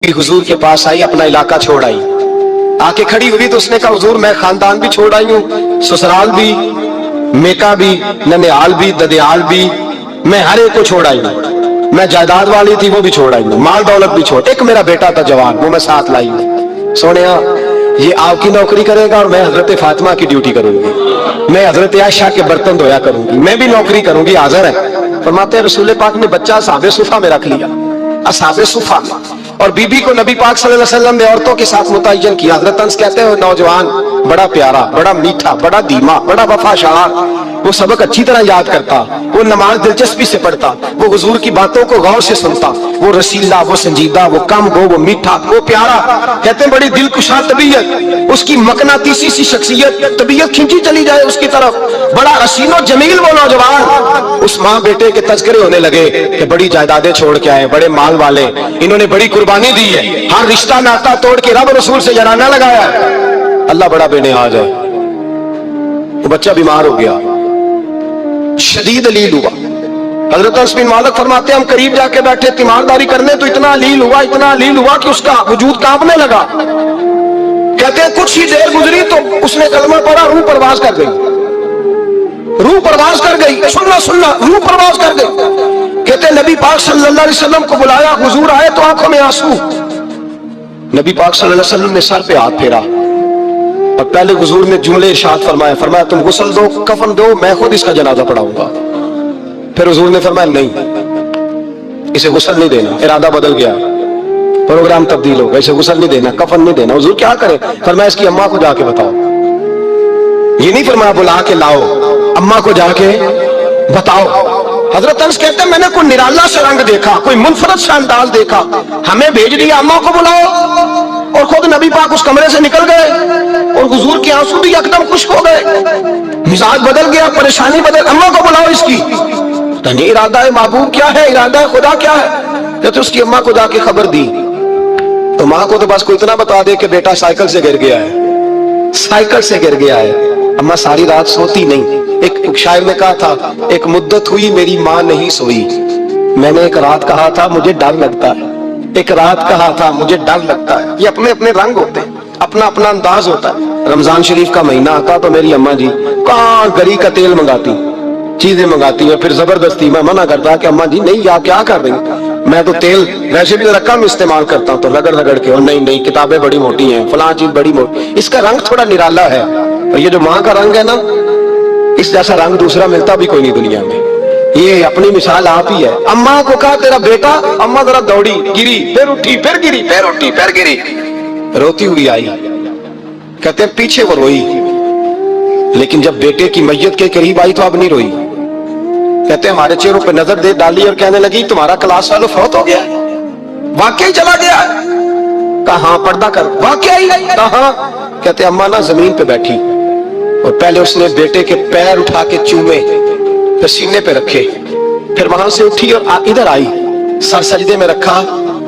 हुजूर के पास आई, अपना इलाका छोड़ आई, आके खड़ी हुई तो उसने कहा हुजूर मैं खानदान भी छोड़ आई हूँ, ससुराल भी, मेका भी, ननिहाल भी, ददियाल भी, मैं हर एक को छोड़ आई हूँ। मैं जायदाद वाली थी वो भी छोड़ आई हूँ, माल दौलत भी छोड़, एक मेरा बेटा था जवान वो मैं साथ लाई हूँ। सोनिया ये आपकी नौकरी करेगा और मैं हजरत फातिमा की ड्यूटी करूंगी, मैं हजरत आयशा के बर्तन धोया करूंगी, मैं भी नौकरी करूंगी। हाजिर है। फरमाते हैं रसूल पाक ने बच्चा असहाबे सुफा में रख लिया, असहाबे सुफा में, और बीबी को नबी पाक सल्लल्लाहु अलैहि वसल्लम ने औरतों के साथ मुतय्यन किया। हजरत अंस कहते हैं नौजवान बड़ा प्यारा, बड़ा मीठा, बड़ा धीमा, बड़ा वफाशार, वो सबक अच्छी तरह याद करता, वो नमाज दिलचस्पी से पढ़ता, वो हुजूर की बातों को गौर से सुनता, वो रसीला, वो संजीदा, वो कम गो, वो मीठा, वो प्यारा। कहते हैं बड़ी दिलकुशा तबीयत, उसकी मकनातीसी सी शख्सियत, तबीयत खींची चली जाए उसकी तरफ, बड़ा हसीनो जमील वो नौजवान। उस माँ बेटे के तज़किरे होने लगे कि बड़ी जायदादें छोड़ के आए, बड़े माल वाले, इन्होंने बड़ी कुर्बानी दी है, हर रिश्ता नाता तोड़ के रब रसूल से जराना लगाया है। अल्लाह बड़ा बेनियाज है। वो बच्चा बीमार हो गया, शदीद अलील हुआ। हजरत अनस बिन मालिक फरमाते हम करीब जाके बैठे तीमारदारी करने तो इतना अलील हुआ, इतना अलील हुआ कि उसका वजूद कांपने लगा। कहते हैं कुछ ही देर गुजरी तो उसने कलमा पढ़ा, रूह परवाज कर गई, रूह परवाज कर गई। सुनना सुनना, रूह परवाज कर गई। कहते नबी पाक सल्लल्लाहु अलैहि वसल्लम को बुलाया, हुजूर आए तो आंखों में आंसू। नबी पाक सल्लल्लाहु अलैहि वसल्लम ने सर पे हाथ फेरा और पहले हुजूर ने जुमले इरशाद फरमाया, फरमाया तुम गुस्ल दो, कफन दो, मैं खुद इसका जनाजा पढ़ाऊंगा। फिर हुजूर ने फरमाया नहीं, इसे गुस्ल नहीं देना। इरादा बदल गया, प्रोग्राम तब्दील हो गया, इसे गुस्ल नहीं देना, कफन नहीं देना। हुजूर क्या करे? फरमाया इसकी अम्मा को जाके बताओ। ये नहीं फरमाया बुला के लाओ, अम्मा को जाके बताओ। हजरत अनस कहते हैं मैंने कोई निराला सा रंग देखा, कोई मुनफरद सा अंदाज देखा, हमें भेज दिया अम्मा को बुलाओ, और खुद नबी पाक उस कमरे से निकल गए और हुजूर के आंसू भी एकदम खुश्क हो गए, मिजाज बदल गया, परेशानी बदल। अम्मा को बुलाओ इसकी। तो नहीं इरादा है महबूब क्या है, इरादा है खुदा क्या है? तो उसकी अम्मा को जाके खबर दी तो माँ को तो बस कोई इतना बता दे कि बेटा साइकिल से गिर गया है, साइकिल से गिर गया है। अम्मा सारी रात सोती नहीं। एक शायर ने कहा था, एक मुद्दत हुई मेरी माँ नहीं सोई, मैंने एक रात कहा था मुझे डर लगता है, एक रात कहा था मुझे डर लगता है। ये अपने अपने रंग होते हैं, अपना अपना अंदाज होता है। रमजान शरीफ का महीना आता तो मेरी अम्मा जी कहाँ गरी का तेल मंगाती, चीजें मंगाती है, फिर जबरदस्ती मैं मना करता कि अम्मा जी नहीं आप क्या कर रही हैं, मैं तो तेल वैसे भी रकम इस्तेमाल करता हूँ, तो रगड़ रगड़ के, और नहीं नहीं किताबें बड़ी मोटी हैं, फलां चीज बड़ी मोटी, इसका रंग थोड़ा निराला है। और ये जो माँ का रंग है ना, इस जैसा रंग दूसरा मिलता भी कोई नहीं दुनिया में। ये अपनी मिसाल आप ही है। अम्मा को कहा तेरा बेटा, अम्मा जरा दौड़ी, गिरी, फिर उठी, फिर गिरी, फिर उठी, फिर गिरी, रोती हुई आई। कहते हैं पीछे वो रोई, लेकिन जब बेटे की मैयत के करीब आई तो अब नहीं रोई। कहते हैं हमारे चेहरों पर नजर दे डाली और कहने लगी तुम्हारा क्लास वालों फौत हो गया, वाकई चला गया। कहा पर्दा कर, वाकई कहा? कहते अम्मा ना जमीन पे बैठी और पहले उसने बेटे के पैर उठा के चूमे, फिर सीने पे रखे, फिर वहां से उठी और इधर आई, सर सजदे में रखा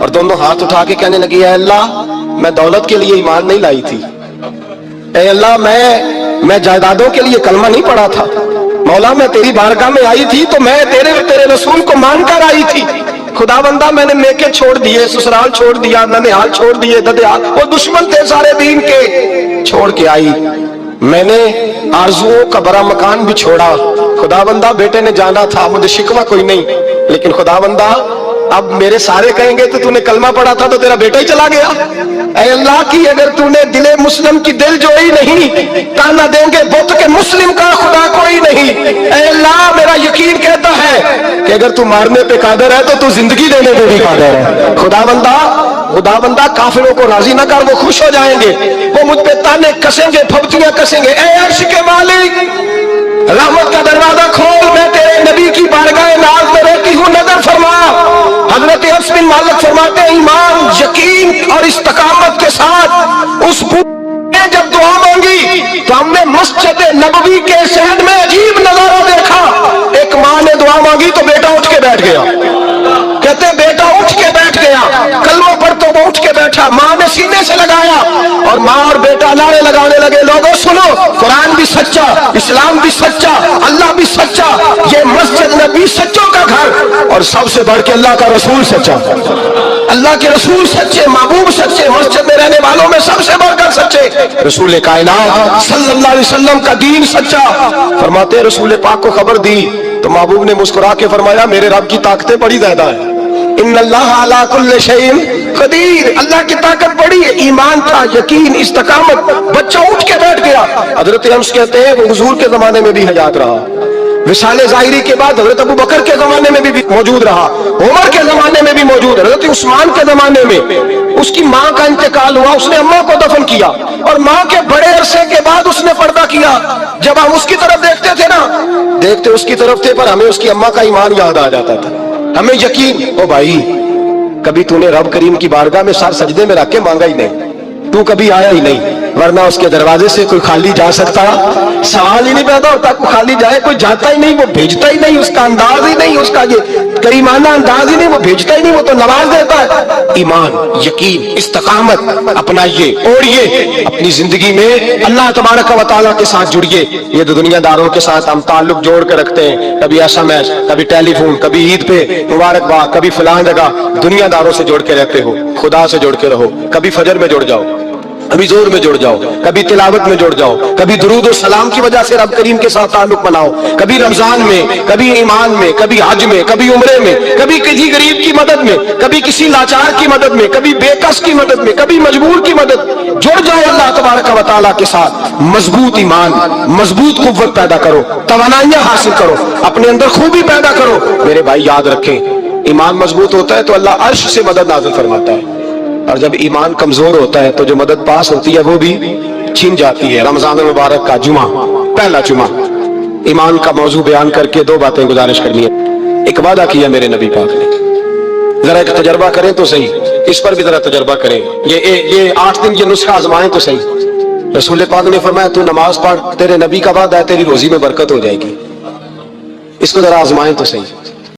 और दोनों हाथ उठा के कहने लगी ऐ अल्लाह मैं दौलत के लिए ईमान नहीं लाई थी, ऐ अल्लाह मैं जायदादों के लिए कलमा नहीं पढ़ा था, मौला मैं तेरी बारगाह में आई थी तो मैं तेरे रसूल को मानकर आई थी। खुदा बंदा मैंने मेके छोड़ दिए, ससुराल छोड़ दिया, ननिहाल छोड़ दिए, ददियाल, वो दुश्मन थे सारे दीन के, छोड़ के आई। मैंने आरजुओं का बड़ा मकान भी छोड़ा। खुदा बंदा बेटे ने जाना था, मुझे शिकवा कोई नहीं, लेकिन खुदा बंदा अब मेरे सारे कहेंगे तो तूने कलमा पढ़ा था तो तेरा बेटा ही चला गया। ऐ अल्लाह की अगर तूने दिले मुस्लिम की दिल जोई नहीं, ताना देंगे बुत के मुस्लिम का खुदा कोई नहीं। ऐ अल्लाह मेरा यकीन कहता है कि अगर तू मारने पे कादर है तो तू जिंदगी देने पे भी कादर है। खुदा बंदा काफिरों को राजी ना कर, वो खुश हो जाएंगे, वो मुझ पे ताने कसेंगे, फब्तियां कसेंगे। ऐ अर्श के मालिक रहमत का दरवाजा खोल, मैं तेरे नबी की बारगाह नाज में रहती हूँ, नजर फरमा। हजरत अनस बिन मालिक फरमाते हैं ईमान, यकीन और इस्तकामत के साथ उस ने जब दुआ मांगी तो हमने मस्जिद नबवी के शहर में अजीब नजारा देखा। एक माँ ने दुआ मांगी तो बेटा उठ के बैठ गया। कहते बेटा उठ के बैठ गया, कलमा पढ़ तो वो उठ के बैठा, माँ ने सीने से लगाया और माँ और बेटा नारे लगाने लगे लोगों सुनो, कुरान भी सच्चा, इस्लाम भी सच्चा, अल्लाह भी सच्चा, ये मस्जिद नबी सच्चों का घर, और सबसे बढ़ के अल्लाह का रसूल सच्चा। अल्लाह के रसूल सच्चे, महबूब सच्चे, मस्जिद में रहने वालों में सबसे बढ़कर सच्चे रसूल कायनात सल्लल्लाहु अलैहि वसल्लम का दीन सच्चा। फरमाते रसूल पाक को खबर दी तो महबूब ने मुस्कुरा के फरमाया मेरे रब की ताकतें बड़ी ज्यादा है। इन्नल्लाह अला कुल्लि शैइन कदीर, अल्लाह की ताकत बड़ी है। ईमान था, यकीन, इस्तकामत, बच्चा उठ के बैठ गया। हजरत अंस कहते हैं वो हुजूर के जमाने में भी हयात रहा, विसाले ज़ाहिरी के बाद हजरत अबू बकर के जमाने में भी मौजूद रहा, उमर के जमाने में भी मौजूद, हजरत उस्मान के जमाने में उसकी माँ का इंतकाल हुआ, उसने अम्मा को दफन किया और माँ के बड़े अरसे के बाद उसने पर्दा किया। जब हम उसकी तरफ देखते थे ना, देखते उसकी तरफ थे पर हमें उसकी अम्मा का ईमान याद आ जाता था, हमें यकीन। ओ भाई कभी तूने रब करीम की बारगाह में सर सजदे में रख के मांगा ही नहीं, तू कभी आया ही नहीं, वरना उसके दरवाजे से कोई खाली जा सकता, सवाल ही नहीं पैदा होता। कोई खाली जाए, कोई जाता ही नहीं, वो भेजता ही नहीं, उसका अंदाज ही नहीं, उसका ये करीमाना अंदाज ही नहीं, वो भेजता ही नहीं, वो तो नवाज देता है। ईमान, यकीन, इस्तकामत अपनाइए और ये अपनी जिंदगी में अल्लाह तबारक व तआला के साथ जुड़िए। ये तो दुनियादारों के साथ हम ताल्लुक जोड़ के रखते हैं, कभी SMS, कभी टेलीफोन, कभी ईद पे मुबारकबाद, कभी फलां जगह, दुनियादारों से जोड़ के रहते हो, खुदा से जोड़ के रहो। कभी फजर में जुड़ जाओ, कभी जोर में जुड़ जाओ, कभी तिलावत में जुड़ जाओ, कभी दुरूद और सलाम की वजह से रब करीम के साथ ताल्लुक बनाओ, कभी रमजान में, कभी ईमान में, कभी हज में, कभी उम्रे में, कभी किसी गरीब की मदद में, कभी किसी लाचार की मदद में, कभी बेकस की मदद में, कभी मजबूर की मदद। जुड़ जाओ अल्लाह तबारक व तआला के साथ, मजबूत ईमान, मजबूत कुव्वत पैदा करो, तवानाइयां हासिल करो, अपने अंदर खूबी पैदा करो। मेरे भाई याद रखें, ईमान मजबूत होता है तो अल्लाह अर्श से मदद नाज़िल फरमाता है, और जब ईमान कमजोर होता है तो जो मदद पास होती है वो भी छीन जाती है। रमजान मुबारक का जुमा, पहला जुमा, ईमान का मौजू बयान करके दो बातें गुजारिश करनी है। एक वादा किया मेरे नबी पाक ने, जरा एक तजर्बा करें तो सही, इस पर भी जरा तजर्बा करें, ये 8 दिन ये नुस्खा आजमाएं तो सही। रसूल पाक ने फरमाया तू नमाज पढ़, तेरे नबी का वादा है तेरी रोजी में बरकत हो जाएगी, इसको जरा आजमाएं तो सही।